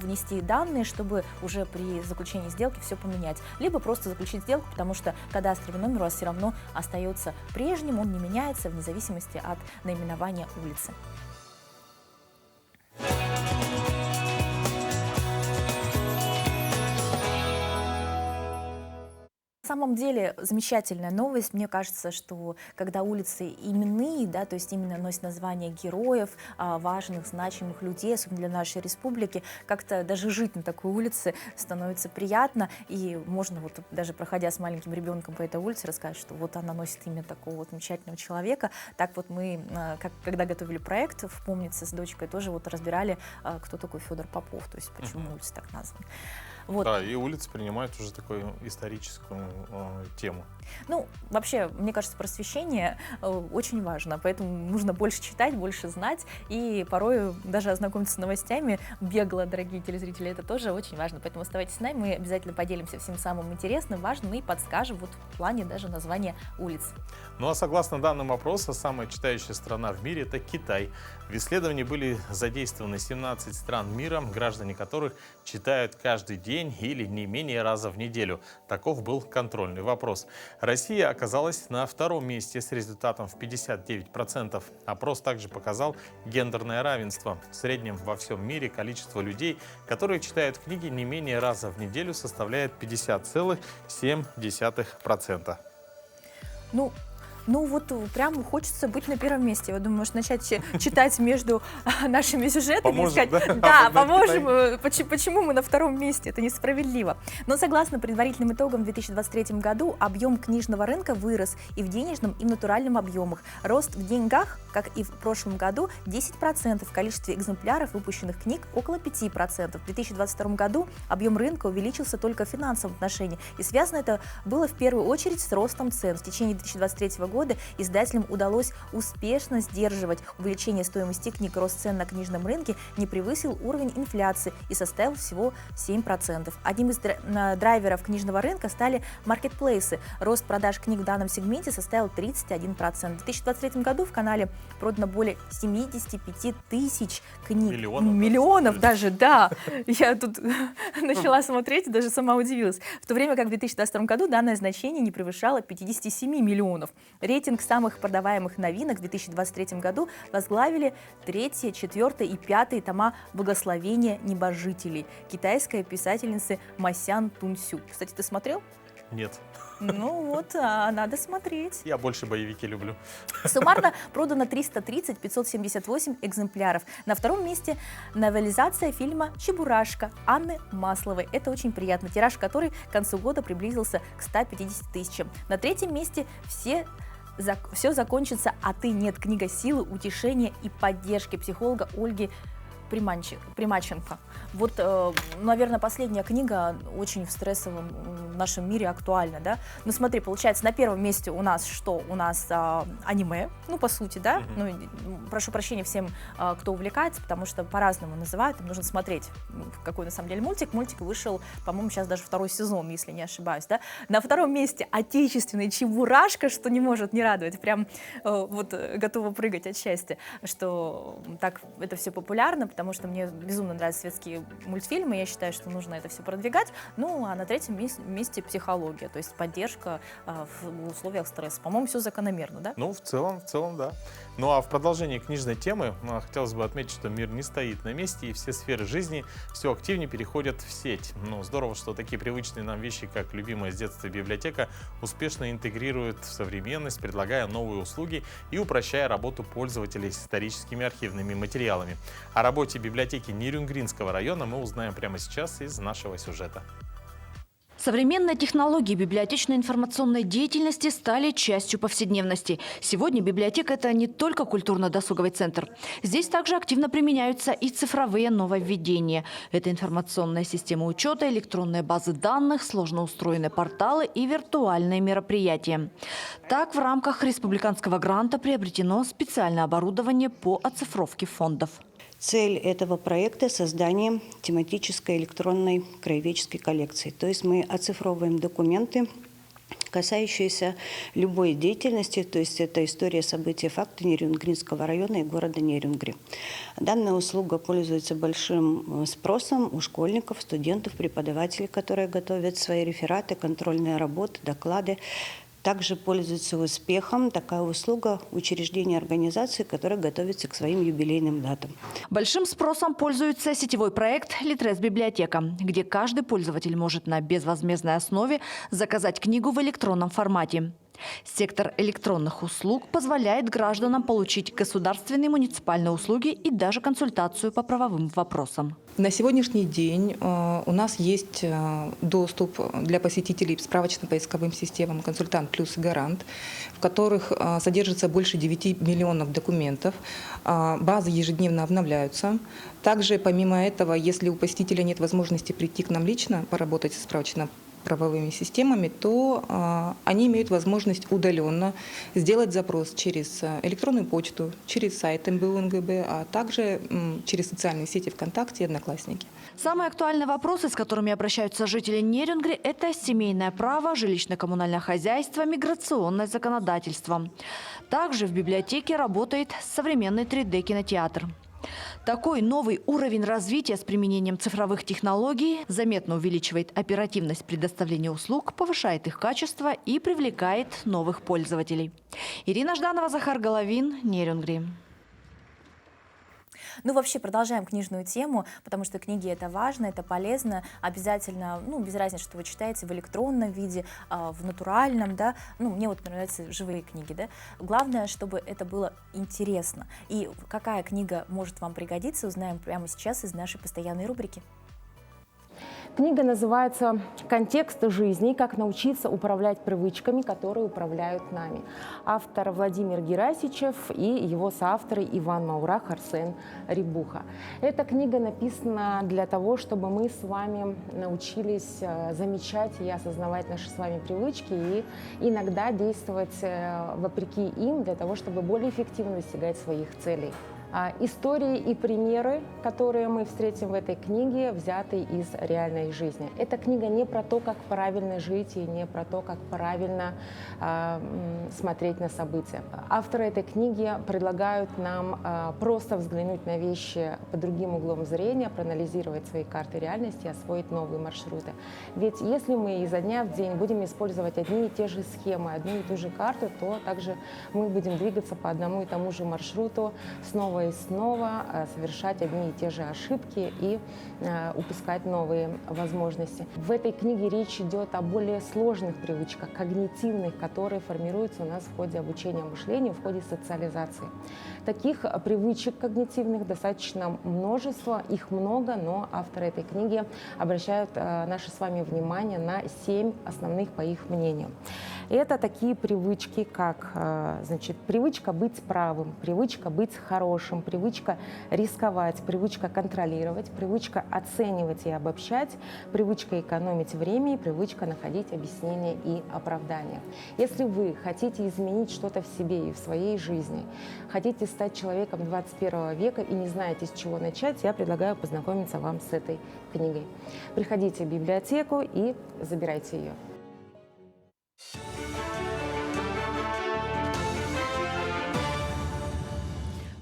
внести данные, чтобы уже при заключении сделки все поменять. Либо просто заключить сделку, потому что кадастровый номер у вас все равно остается прежним, он не меняется вне зависимости от наименования улицы. На самом деле замечательная новость. Мне кажется, что когда улицы именные, да, то есть именно носят название героев, важных, значимых людей, особенно для нашей республики, как-то даже жить на такой улице становится приятно. И можно вот даже проходя с маленьким ребенком по этой улице рассказать, что вот она носит имя такого вот замечательного человека. Так вот мы, когда готовили проект в «Помнится» с дочкой, тоже вот разбирали, кто такой Федор Попов, то есть почему улица так названа. Вот. Да, и улицы принимают уже такую историческую тему. Ну, вообще, мне кажется, просвещение очень важно, поэтому нужно больше читать, больше знать, и порой даже ознакомиться с новостями бегло, дорогие телезрители, это тоже очень важно. Поэтому оставайтесь с нами, мы обязательно поделимся всем самым интересным, важным и подскажем вот в плане даже названия улиц. Ну а согласно данным опроса, самая читающая страна в мире – это Китай. В исследовании были задействованы 17 стран мира, граждане которых читают каждый день или не менее раза в неделю. Таков был контрольный вопрос. Россия оказалась на втором месте с результатом в 59%. Опрос также показал гендерное равенство. В среднем во всем мире количество людей, которые читают книги не менее раза в неделю, составляет 50,7%. Ну вот прям хочется быть на первом месте. Я думаю, может начать читать между нашими сюжетами. Поможем, да, поможем. Почему мы на втором месте? Это несправедливо. Но согласно предварительным итогам в 2023 году объем книжного рынка вырос и в денежном, и в натуральном объемах. Рост в деньгах, как и в прошлом году, 10%. В количестве экземпляров выпущенных книг около 5%. В 2022 году объем рынка увеличился только в финансовом отношении. И связано это было в первую очередь с ростом цен. В течение 2023 года годы издателям удалось успешно сдерживать увеличение стоимости книг. Рост цен на книжном рынке не превысил уровень инфляции и составил всего 7%. Одним из драйверов книжного рынка стали маркетплейсы. Рост продаж книг в данном сегменте составил 31%. В 2023 году в канале продано более 75 тысяч книг. Миллионов даже, да. Я тут начала смотреть и даже сама удивилась. В то время как в 2022 году данное значение не превышало 57 миллионов. Рейтинг самых продаваемых новинок в 2023 году возглавили 3, 4 и 5 тома «Благословения небожителей» китайской писательницы Масян Тунсю. Кстати, ты смотрел? Нет. Ну вот, надо смотреть. Я больше боевики люблю. Суммарно продано 330-578 экземпляров. На втором месте новелизация фильма «Чебурашка» Анны Масловой. Это очень приятно. Тираж который к концу года приблизился к 150 тысячам. На третьем месте все закончится, а ты нет. Книга силы, утешения и поддержки психолога Ольги Примаченко. Вот, наверное, последняя книга очень в стрессовом нашем мире актуальна, да? Ну, смотри, получается, на первом месте у нас что? У нас аниме, ну, по сути, да? Ну, прошу прощения всем, кто увлекается, потому что по-разному называют, им нужно смотреть, какой на самом деле мультик. Мультик вышел, по-моему, сейчас даже 2-й сезон, если не ошибаюсь, да? На втором месте отечественный «Чебурашка», что не может не радовать, прям вот готова прыгать от счастья, что так это все популярно, потому что мне безумно нравятся светские мультфильмы, я считаю, что нужно это все продвигать. Ну, а на третьем месте психология, то есть поддержка в условиях стресса. По-моему, все закономерно, да? Ну, в целом, да. Ну, а в продолжении книжной темы хотелось бы отметить, что мир не стоит на месте, и все сферы жизни все активнее переходят в сеть. Ну, здорово, что такие привычные нам вещи, как любимая с детства библиотека, успешно интегрируют в современность, предлагая новые услуги и упрощая работу пользователей с историческими архивными материалами. О работе библиотеки Нерюнгринского района мы узнаем прямо сейчас из нашего сюжета. Современные технологии библиотечной информационной деятельности стали частью повседневности. Сегодня библиотека – это не только культурно-досуговый центр. Здесь также активно применяются и цифровые нововведения. Это информационная система учета, электронные базы данных, сложно устроенные порталы и виртуальные мероприятия. Так, в рамках республиканского гранта приобретено специальное оборудование по оцифровке фондов. Цель этого проекта – создание тематической электронной краеведческой коллекции. То есть мы оцифровываем документы, касающиеся любой деятельности, то есть это история, события, факты Нерюнгринского района и города Нерюнгри. Данная услуга пользуется большим спросом у школьников, студентов, преподавателей, которые готовят свои рефераты, контрольные работы, доклады. Также пользуется успехом такая услуга учреждений и организаций, которые готовятся к своим юбилейным датам. Большим спросом пользуется сетевой проект «Литрес-библиотека», где каждый пользователь может на безвозмездной основе заказать книгу в электронном формате. Сектор электронных услуг позволяет гражданам получить государственные муниципальные услуги и даже консультацию по правовым вопросам. На сегодняшний день у нас есть доступ для посетителей к справочно-поисковым системам «Консультант Плюс» и «Гарант», в которых содержится больше 9 миллионов документов. Базы ежедневно обновляются. Также, помимо этого, если у посетителя нет возможности прийти к нам лично, поработать со справочно-правовыми системами, то они имеют возможность удаленно сделать запрос через электронную почту, через сайт МБУ НГБ, а также через социальные сети ВКонтакте и Одноклассники. Самые актуальные вопросы, с которыми обращаются жители Нерюнгри, это семейное право, жилищно-коммунальное хозяйство, миграционное законодательство. Также в библиотеке работает современный 3D-кинотеатр. Такой новый уровень развития с применением цифровых технологий заметно увеличивает оперативность предоставления услуг, повышает их качество и привлекает новых пользователей. Ирина Жданова, Захар Головин, Нерюнгри. Ну, вообще, продолжаем книжную тему, потому что книги — это важно, это полезно. Обязательно, ну, без разницы, что вы читаете в электронном виде, в натуральном, да. Ну, мне вот нравятся живые книги, да. Главное, чтобы это было интересно. И какая книга может вам пригодиться, узнаем прямо сейчас из нашей постоянной рубрики. Книга называется «Контекст жизни. Как научиться управлять привычками, которые управляют нами». Автор Владимир Герасичев и его соавторы Иван Маурах, Арсен Рябуха. Эта книга написана для того, чтобы мы с вами научились замечать и осознавать наши с вами привычки и иногда действовать вопреки им для того, чтобы более эффективно достигать своих целей. Истории и примеры, которые мы встретим в этой книге, взяты из реальной жизни. Эта книга не про то, как правильно жить, и не про то, как правильно смотреть на события. Авторы этой книги предлагают нам просто взглянуть на вещи под другим углом зрения, проанализировать свои карты реальности и освоить новые маршруты. Ведь если мы изо дня в день будем использовать одни и те же схемы, одну и ту же карту, то также мы будем двигаться по одному и тому же маршруту снова и снова, совершать одни и те же ошибки и упускать новые возможности. В этой книге речь идет о более сложных привычках, когнитивных, которые формируются у нас в ходе обучения мышлению, в ходе социализации. Таких привычек когнитивных достаточно множество, их много, но авторы этой книги обращают наше с вами внимание на 7 основных, по их мнению. Это такие привычки, как привычка быть правым, привычка быть хорошим, привычка рисковать, привычка контролировать, привычка оценивать и обобщать, привычка экономить время и привычка находить объяснения и оправдания. Если вы хотите изменить что-то в себе и в своей жизни, хотите стать человеком 21 века и не знаете, с чего начать, я предлагаю познакомиться вам с этой книгой. Приходите в библиотеку и забирайте ее.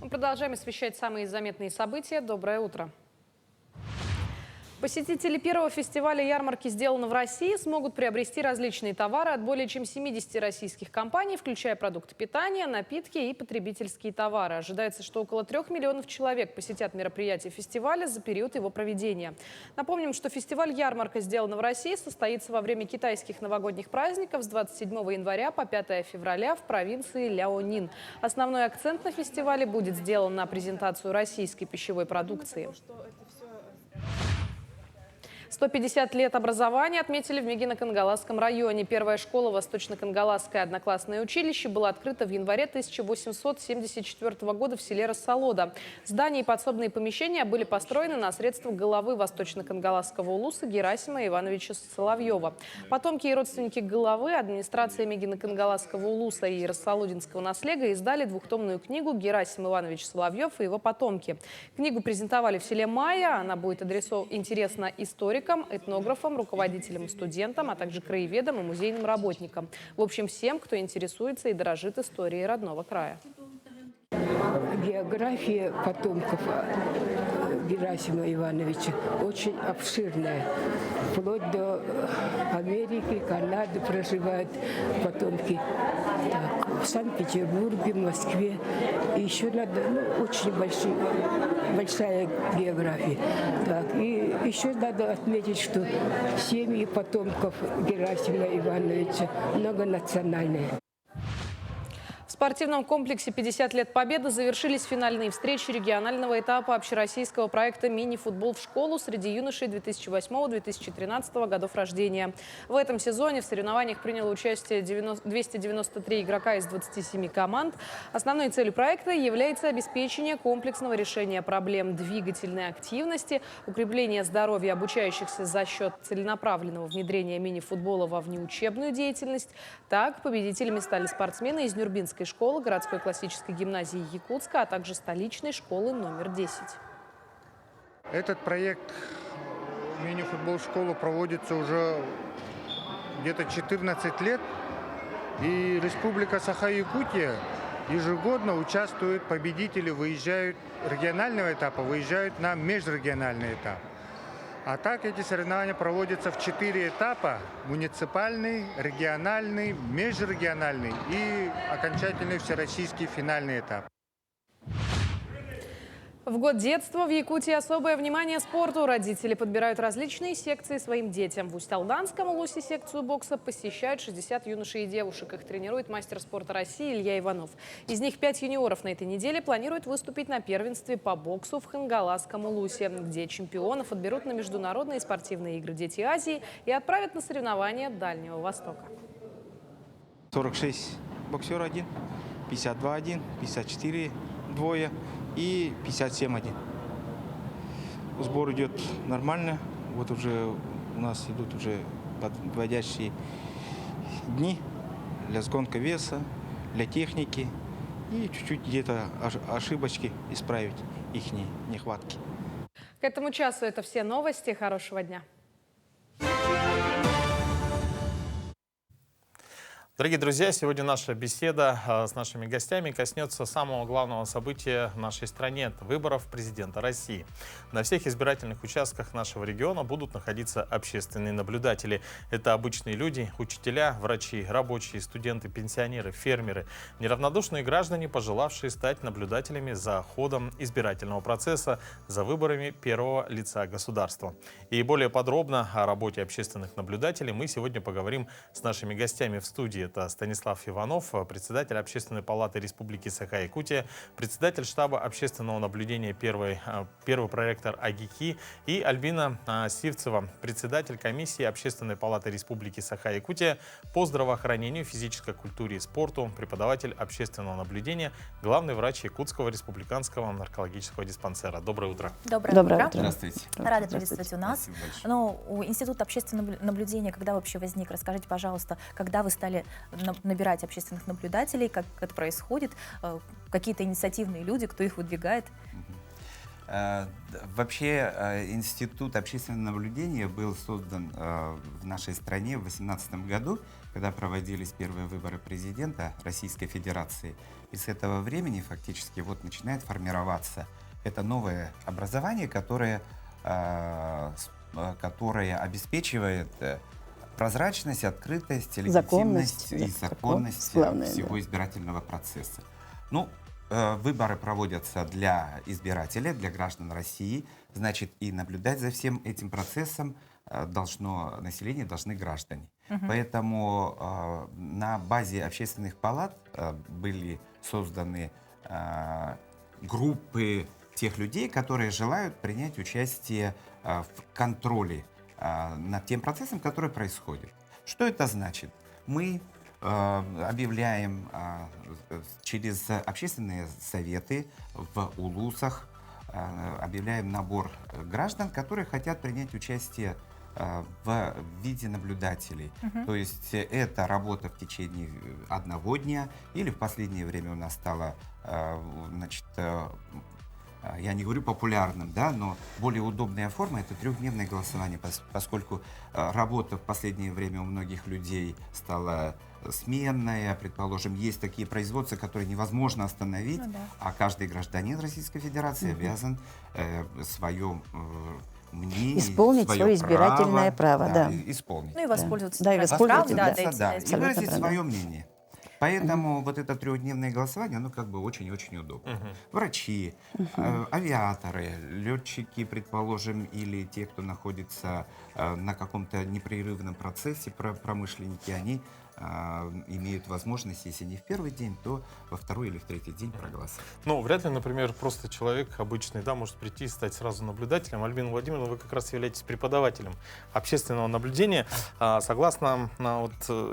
Мы продолжаем освещать самые заметные события. Доброе утро. Посетители первого фестиваля ярмарки «Сделано в России» смогут приобрести различные товары от более чем 70 российских компаний, включая продукты питания, напитки и потребительские товары. Ожидается, что около 3 миллионов человек посетят мероприятие фестиваля за период его проведения. Напомним, что фестиваль «Ярмарка. Сделано в России» состоится во время китайских новогодних праздников с 27 января по 5 февраля в провинции Ляонин. Основной акцент на фестивале будет сделан на презентацию российской пищевой продукции. 150 лет образования отметили в Мегино-Кангаласском районе. Первая школа Восточно-Кангаласское одноклассное училище была открыта в январе 1874 года в селе Рассолода. Здания и подсобные помещения были построены на средства главы Восточно-Кангаласского улуса Герасима Ивановича Соловьева. Потомки и родственники главы, администрация Мегино-Кангаласского улуса и Рассолодинского наслега издали двухтомную книгу «Герасим Иванович Соловьев и его потомки». Книгу презентовали в селе Майя. Она будет интересна историкам, этнографам, руководителям, студентам, а также краеведам и музейным работникам. В общем, всем, кто интересуется и дорожит историей родного края. География потомков Герасима Ивановича очень обширная. Вплоть до Америки, Канады проживают потомки. Так, в Санкт-Петербурге, Москве. И еще надо, очень большая география. Так, и еще надо отметить, что семьи потомков Герасима Ивановича многонациональные. В спортивном комплексе «50 лет Победы» завершились финальные встречи регионального этапа общероссийского проекта «Мини-футбол в школу» среди юношей 2008-2013 годов рождения. В этом сезоне в соревнованиях приняло участие 293 игрока из 27 команд. Основной целью проекта является обеспечение комплексного решения проблем двигательной активности, укрепление здоровья обучающихся за счет целенаправленного внедрения мини-футбола во внеучебную деятельность. Так, победителями стали спортсмены из Нюрбинской школы, городской классической гимназии Якутска, а также столичной школы номер 10. Этот проект «Мини-футбол в школу» проводится уже где-то 14 лет. И Республика Саха-Якутия ежегодно участвует, победители выезжают регионального этапа, выезжают на межрегиональный этап. А так эти соревнования проводятся в 4 этапа: муниципальный, региональный, межрегиональный и окончательный всероссийский финальный этап. В год детства в Якутии особое внимание спорту. Родители подбирают различные секции своим детям. В Усть-Алданском Улусе секцию бокса посещают 60 юношей и девушек. Их тренирует мастер спорта России Илья Иванов. Из них 5 юниоров на этой неделе планируют выступить на первенстве по боксу в Хангаласском Улусе, где чемпионов отберут на международные спортивные игры «Дети Азии» и отправят на соревнования Дальнего Востока. 46 боксер один, 52 один, 54 двое и 57-1. Сбор идет нормально. Вот уже у нас идут уже подводящие дни для сгонка веса, для техники и чуть-чуть где-то ошибочки исправить, их нехватки. К этому часу это все новости. Хорошего дня. Дорогие друзья, сегодня наша беседа с нашими гостями коснется самого главного события в нашей стране – выборов президента России. На всех избирательных участках нашего региона будут находиться общественные наблюдатели. Это обычные люди, учителя, врачи, рабочие, студенты, пенсионеры, фермеры, неравнодушные граждане, пожелавшие стать наблюдателями за ходом избирательного процесса, за выборами первого лица государства. И более подробно о работе общественных наблюдателей мы сегодня поговорим с нашими гостями в студии. Это Станислав Иванов, председатель Общественной палаты Республики Саха-Якутия, председатель штаба общественного наблюдения первый проректор АГИКИ, и Альбина Сивцева, председатель комиссии Общественной палаты Республики Саха-Якутия по здравоохранению, физической культуре и спорту, преподаватель общественного наблюдения, главный врач Якутского республиканского наркологического диспансера. Доброе утро. Доброе утро. Здравствуйте. Рада приветствовать у нас. Но у Института общественного наблюдения когда вообще возник? Расскажите, пожалуйста, когда вы стали набирать общественных наблюдателей, как это происходит, какие-то инициативные люди, кто их выдвигает? Вообще Институт общественного наблюдения был создан в нашей стране в 2018 году, когда проводились первые выборы президента Российской Федерации. И с этого времени фактически вот начинает формироваться это новое образование, которое обеспечивает прозрачность, открытость, легитимность и законность всего избирательного процесса. Ну, выборы проводятся для избирателя, для граждан России, значит, и наблюдать за всем этим процессом население должны граждане. Поэтому на базе общественных палат были созданы группы тех людей, которые желают принять участие в контроле над тем процессом, который происходит. Что это значит? Мы объявляем через общественные советы в улусах, объявляем набор граждан, которые хотят принять участие в виде наблюдателей. То есть это работа в течение одного дня, или в последнее время у нас стало, значит, я не говорю популярным, да, но более удобная форма — это трехдневное голосование, поскольку работа в последнее время у многих людей стала сменная. Предположим, есть такие производства, которые невозможно остановить, а каждый гражданин Российской Федерации обязан свое мнение, исполнить свое избирательное право, да. Исполнить. Ну и воспользоваться. Да, и воспользоваться, и выразить свое мнение. Поэтому вот это трехдневное голосование, оно как бы очень-очень удобно. Врачи, авиаторы, летчики, предположим, или те, кто находится на каком-то непрерывном процессе, промышленники, они имеют возможность, если не в первый день, то во второй или в третий день проголосовать. Ну, вряд ли, например, просто человек обычный, да, может прийти и стать сразу наблюдателем. Альбина Владимировна, вы как раз являетесь преподавателем общественного наблюдения. Согласно,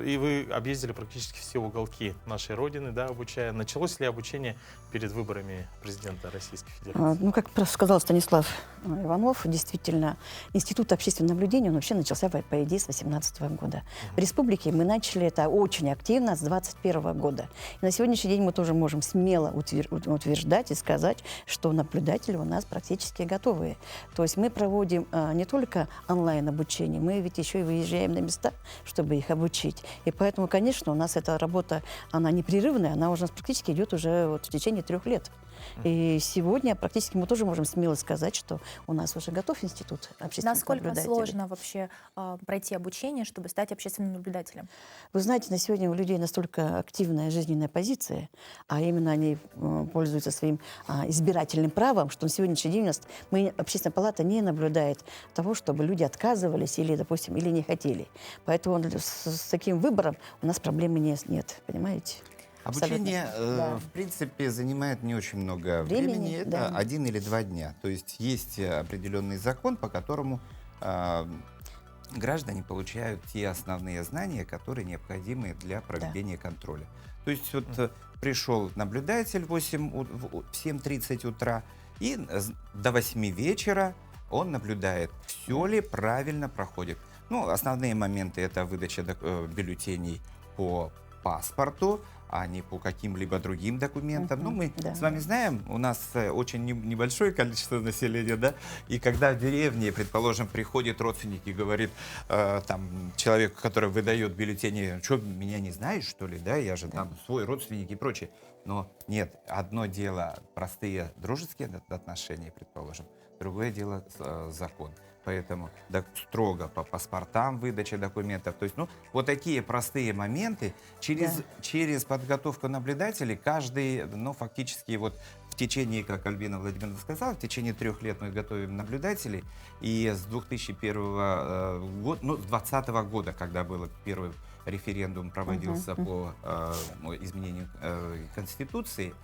и вы объездили практически все уголки нашей Родины, да, обучая. Началось ли обучение перед выборами президента Российской Федерации? Ну, как сказал Станислав Иванов, действительно, Институт общественного наблюдения, он вообще начался, по идее, с 2018 года. В республике мы начали это очень активно с 2021 года. И на сегодняшний день мы тоже можем смело утверждать и сказать, что наблюдатели у нас практически готовые. То есть мы проводим не только онлайн-обучение, мы ведь еще и выезжаем на места, чтобы их обучить. И поэтому, конечно, у нас эта работа, она непрерывная, она уже практически идет уже в течение 3 лет. И сегодня практически мы тоже можем смело сказать, что у нас уже готов институт общественных наблюдателей. наблюдателей. Насколько сложно вообще пройти обучение, чтобы стать общественным наблюдателем? Вы знаете, на сегодня у людей настолько активная жизненная позиция, а именно они пользуются своим избирательным правом, что на сегодняшний день у нас Общественная палата не наблюдает того, чтобы люди отказывались или, допустим, или не хотели. Поэтому с таким выбором у нас проблемы нет, понимаете? Обучение, Да. в принципе, занимает не очень много времени. Это да. 1 или 2 дня. То есть есть определенный закон, по которому граждане получают те основные знания, которые необходимы для проведения контроля. То есть вот пришел наблюдатель в 7:30 утра, и до 8 вечера он наблюдает, все ли правильно проходит. Ну, основные моменты — это выдача бюллетеней по паспорту, а не по каким-либо другим документам. Ну, мы с вами знаем, у нас очень небольшое количество населения, да, и когда в деревне, предположим, приходит родственник и говорит, там, человек, который выдает бюллетени, что, меня не знаешь, что ли, да, я же там свой родственник и прочее. Но нет, одно дело простые дружеские отношения, предположим, другое дело закон. Поэтому строго по паспортам, выдача документов. То есть, ну, вот такие простые моменты через подготовку наблюдателей каждый, ну, фактически вот в течение, как Альбина Владимировна сказала, в течение 3 лет мы готовим наблюдателей. И с 2001 года, ну, с 2020 года, когда был первый референдум проводился по изменению Конституции,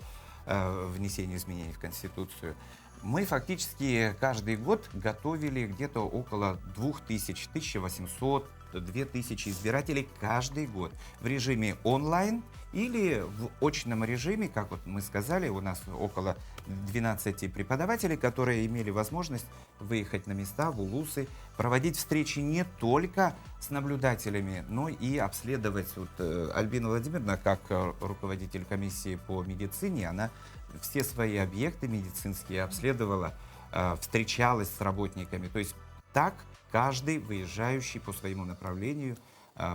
внесению изменений в Конституцию, мы фактически каждый год готовили где-то около 2000, 1800, 2000 избирателей каждый год в режиме онлайн или в очном режиме, как вот мы сказали, у нас около 12 преподавателей, которые имели возможность выехать на места, в улусы, проводить встречи не только с наблюдателями, но и обследовать. Вот Альбина Владимировна, как руководитель комиссии по медицине, она все свои объекты медицинские обследовала, встречалась с работниками. То есть так каждый выезжающий по своему направлению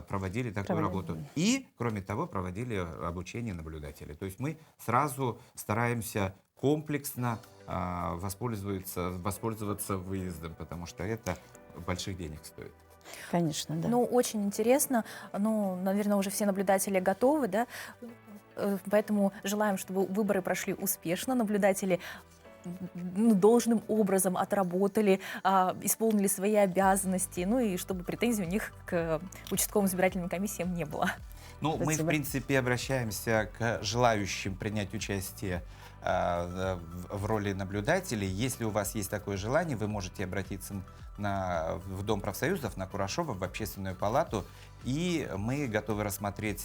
проводили такую работу. И, кроме того, проводили обучение наблюдателей. То есть мы сразу стараемся комплексно воспользоваться выездом, потому что это больших денег стоит. Конечно, да. Ну, очень интересно. Ну, наверное, уже все наблюдатели готовы, да? Поэтому желаем, чтобы выборы прошли успешно, наблюдатели должным образом отработали, исполнили свои обязанности, ну и чтобы претензий у них к участковым избирательным комиссиям не было. Ну, Спасибо. мы, в принципе, обращаемся к желающим принять участие в роли наблюдателей. Если у вас есть такое желание, вы можете обратиться в Дом профсоюзов, на Курашова, в Общественную палату, и мы готовы рассмотреть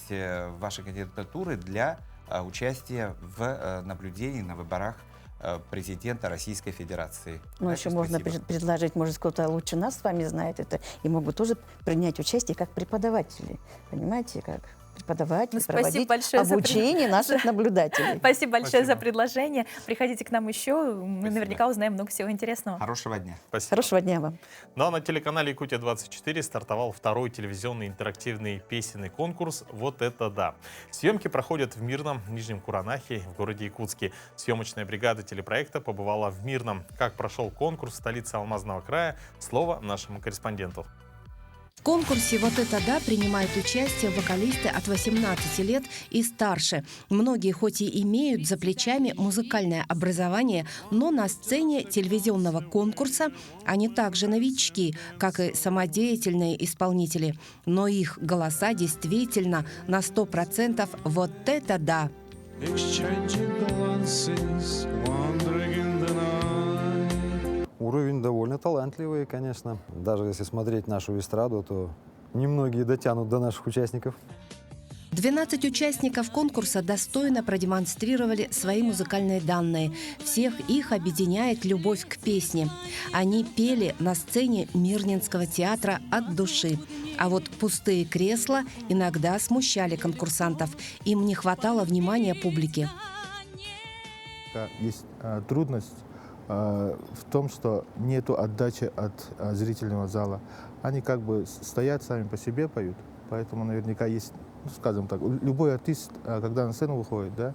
ваши кандидатуры для участия в наблюдении на выборах президента Российской Федерации. Ну, еще можно предложить, может, кто-то лучше нас с вами знает это, и могут тоже принять участие как преподаватели. Понимаете, как преподаватель, проводить обучение наших наблюдателей. Спасибо большое за предложение. Приходите к нам еще, мы наверняка узнаем много всего интересного. Хорошего дня. Спасибо. Хорошего дня вам. Ну а на телеканале Якутия-24 стартовал второй телевизионный интерактивный песенный конкурс «Вот это да». Съемки проходят в Мирном, Нижнем Куранахе, в городе Якутске. Съемочная бригада телепроекта побывала в Мирном. Как прошел конкурс в столице Алмазного края, слово нашему корреспонденту. В конкурсе «Вот это да» принимают участие вокалисты от 18 лет и старше. Многие хоть и имеют за плечами музыкальное образование, но на сцене телевизионного конкурса они также новички, как и самодеятельные исполнители. Но их голоса действительно на 100% «Вот это да». Уровень довольно талантливый, конечно. Даже если смотреть нашу эстраду, то немногие дотянут до наших участников. 12 участников конкурса достойно продемонстрировали свои музыкальные данные. Всех их объединяет любовь к песне. Они пели на сцене Мирнинского театра от души. А вот пустые кресла иногда смущали конкурсантов. Им не хватало внимания публики. Есть трудность в том, что нету отдачи от зрительного зала. Они как бы стоят сами по себе, поют. Поэтому наверняка есть, скажем так, любой артист, когда на сцену выходит, да,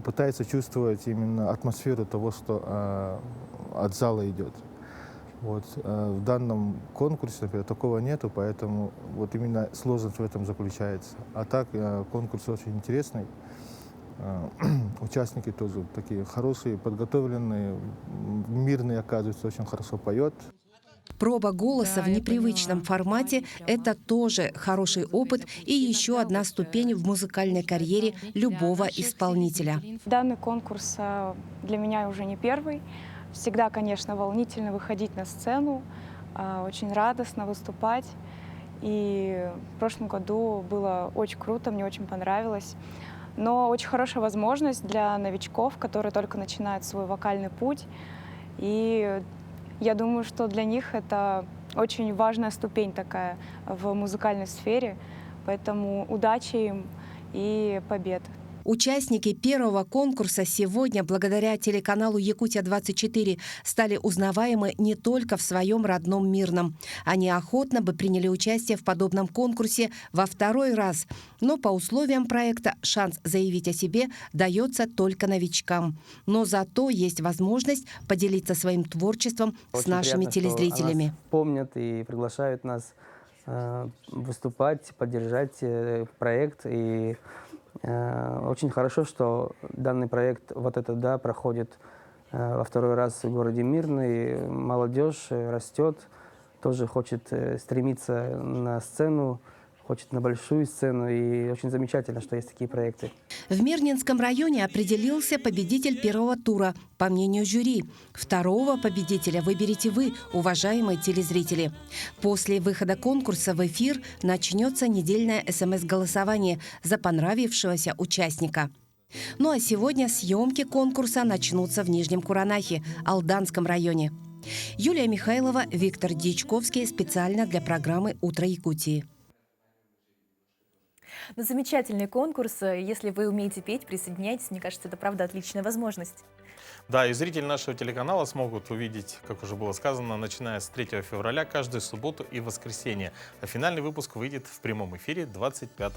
пытается чувствовать именно атмосферу того, что от зала идет. Вот, в данном конкурсе, например, такого нету, поэтому вот именно сложность в этом заключается. А так, конкурс очень интересный. Участники тоже такие хорошие, подготовленные, мирные, оказывается, очень хорошо поет. Проба голоса в непривычном формате – это тоже хороший опыт и еще одна ступень в музыкальной карьере любого исполнителя. Данный конкурс для меня уже не первый. Всегда, конечно, волнительно выходить на сцену, очень радостно выступать. И в прошлом году было очень круто, мне очень понравилось. Но очень хорошая возможность для новичков, которые только начинают свой вокальный путь. И я думаю, что для них это очень важная ступень такая в музыкальной сфере. Поэтому удачи им и побед. Участники первого конкурса сегодня, благодаря телеканалу «Якутия-24», стали узнаваемы не только в своем родном Мирном. Они охотно бы приняли участие в подобном конкурсе во второй раз. Но по условиям проекта шанс заявить о себе дается только новичкам. Но зато есть возможность поделиться своим творчеством с нашими телезрителями. Нас помнят и приглашают нас выступать, поддержать проект. И очень хорошо, что данный проект «Вот это да» проходит во второй раз в городе Мирный. Молодежь растет, тоже хочет стремиться на сцену, хочет на большую сцену, и очень замечательно, что есть такие проекты. В Мирнинском районе определился победитель первого тура, по мнению жюри. Второго победителя выберете вы, уважаемые телезрители. После выхода конкурса в эфир начнется недельное СМС-голосование за понравившегося участника. Ну а сегодня съемки конкурса начнутся в Нижнем Куранахе, Алданском районе. Юлия Михайлова, Виктор Дьячковский специально для программы «Утро Якутии». Ну, замечательный конкурс. Если вы умеете петь, присоединяйтесь. Мне кажется, это правда отличная возможность. Да, и зрители нашего телеканала смогут увидеть, как уже было сказано, начиная с 3 февраля каждую субботу и воскресенье. А финальный выпуск выйдет в прямом эфире 25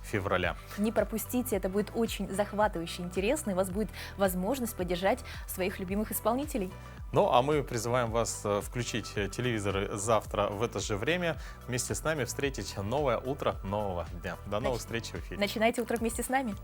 февраля. Не пропустите, это будет очень захватывающе интересно, и у вас будет возможность поддержать своих любимых исполнителей. Ну, а мы призываем вас включить телевизор завтра в это же время. Вместе с нами встретить новое утро нового дня. До новых встреч в эфире. Начинайте утро вместе с нами.